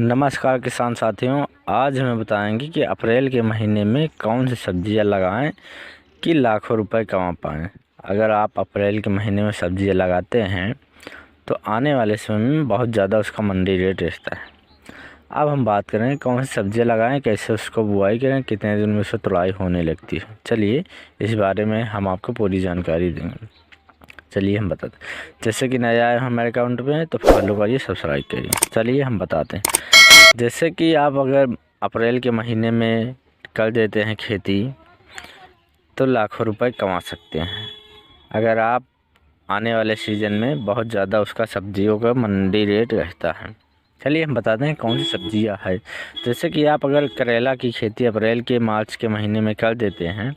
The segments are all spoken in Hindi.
नमस्कार किसान साथियों, आज हमें बताएंगे कि अप्रैल के महीने में कौन सी सब्जियां लगाएं कि लाखों रुपए कमा पाएं। अगर आप अप्रैल के महीने में सब्जियां लगाते हैं तो आने वाले समय में बहुत ज़्यादा उसका मंडी रेट रहता है। अब हम बात करें कौन सी सब्जियां लगाएं, कैसे उसको बुआई करें, कितने दिन में उससे तुड़ाई होने लगती है। चलिए इस बारे में हम आपको पूरी जानकारी देंगे। चलिए हम बताते हैं। जैसे कि नया आए हमारे अकाउंट में तो फॉलो करिए, सब्सक्राइब करिए। चलिए हम बताते हैं। जैसे कि आप अगर अप्रैल के महीने में कर देते हैं खेती तो लाखों रुपए कमा सकते हैं। अगर आप आने वाले सीज़न में बहुत ज़्यादा उसका सब्जियों का मंडी रेट रहता है। चलिए हम बताते हैं कौन सी सब्जियां है। जैसे कि आप अगर करेला की खेती अप्रैल के मार्च के महीने में कर देते हैं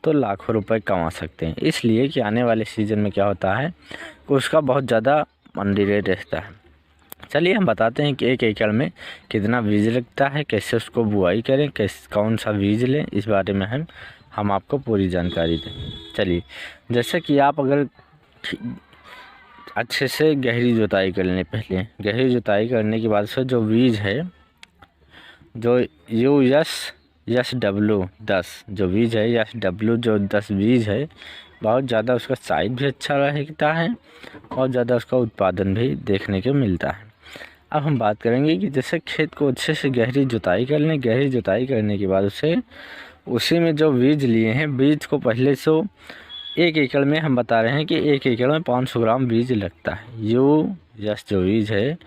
तो लाखों रुपए कमा सकते हैं। इसलिए कि आने वाले सीज़न में क्या होता है कि उसका बहुत ज़्यादा मंडी रेट रहता है। चलिए हम बताते हैं कि 1 एकड़ में कितना बीज लगता है, कैसे उसको बुआई करें, कैसे कौन सा बीज लें, इस बारे में हम आपको पूरी जानकारी दें। चलिए, जैसे कि आप अगर अच्छे से गहरी जुताई कर लें, पहले गहरी जुताई करने के बाद से जो बीज है, जो US10 जो बीज है, US10 जो 10 बीज है, बहुत ज़्यादा उसका साइज भी अच्छा रहता है और ज़्यादा उसका उत्पादन भी देखने को मिलता है। अब हम बात करेंगे कि जैसे खेत को अच्छे से गहरी जुताई कर लें। गहरी जुताई करने के बाद उसी में जो बीज लिए हैं, बीज को पहले से 1 एकड़ में हम बता रहे हैं कि 1 एकड़ में 500 ग्राम बीज लगता है। US जो बीज है,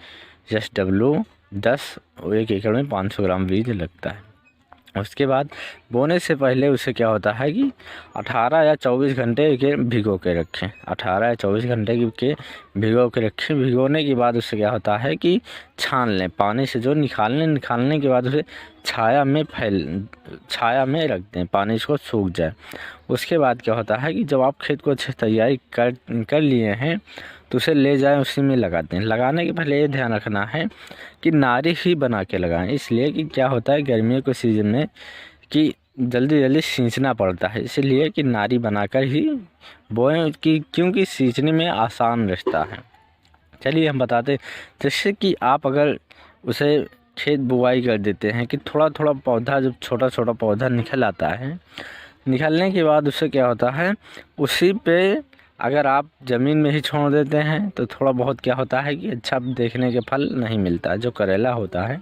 US10 1 एकड़ में 500 ग्राम बीज लगता है। उसके बाद बोने से पहले उसे क्या होता है कि 18 या 24 घंटे के भिगो के रखें। 18 या 24 घंटे के भिगो के रखें। भिगोने के बाद उससे क्या होता है कि छान लें, पानी से जो निकालने के बाद उसे छाया में रख दें, पानी इसको सूख जाए। उसके बाद क्या होता है कि जब आप खेत को अच्छे तैयारी कर लिए हैं तो उसे ले जाएं, उसी में लगा दें। लगाने के पहले ये ध्यान रखना है कि नारी ही बना के लगाएं। इसलिए कि क्या होता है गर्मियों के सीज़न में कि जल्दी सींचना पड़ता है, इसलिए कि नारी बनाकर ही बोएं कि क्योंकि सींचने में आसान रहता है। चलिए हम बताते हैं, जैसे कि आप अगर उसे खेत बुआई कर देते हैं कि थोड़ा पौधा, जब छोटा पौधा निकल आता है, निकलने के बाद उससे क्या होता है, उसी पे अगर आप ज़मीन में ही छोड़ देते हैं तो थोड़ा बहुत क्या होता है कि अच्छा देखने के फल नहीं मिलता है। जो करेला होता है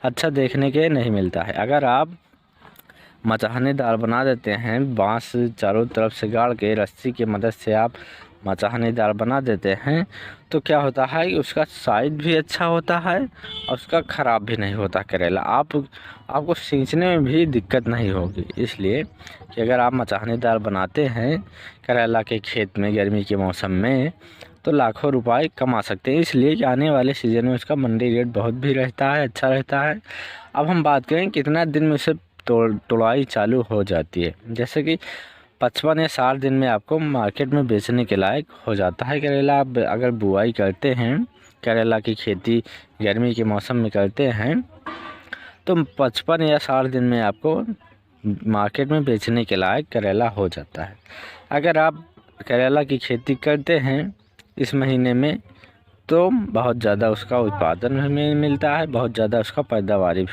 अच्छा देखने के नहीं मिलता है। अगर आप मचाहनेदार बना देते हैं, बांस चारों तरफ से गाड़ के रस्सी की मदद से आप मचाहनेदार बना देते हैं तो क्या होता है कि उसका साइज भी अच्छा होता है और उसका ख़राब भी नहीं होता करेला। आपको सींचने में भी दिक्कत नहीं होगी। इसलिए कि अगर आप मचाहनेदार बनाते हैं करेला के खेत में गर्मी के मौसम में तो लाखों रुपए कमा सकते हैं। इसलिए कि आने वाले सीज़न में उसका मंडी रेट बहुत भी रहता है, अच्छा रहता है। अब हम बात करें कितना दिन में उसे तुड़ाई चालू हो जाती है। जैसे कि 55 या 60 दिन में आपको मार्केट में बेचने के लायक हो जाता है करेला। आप अगर बुआई करते हैं, करेला की खेती गर्मी के मौसम में करते हैं तो 55 या 60 दिन में आपको मार्केट में बेचने के लायक करेला हो जाता है। अगर आप करेला की खेती करते हैं इस महीने में तो बहुत ज़्यादा उसका उत्पादन हमें मिलता है, बहुत ज़्यादा उसका पैदावारी भी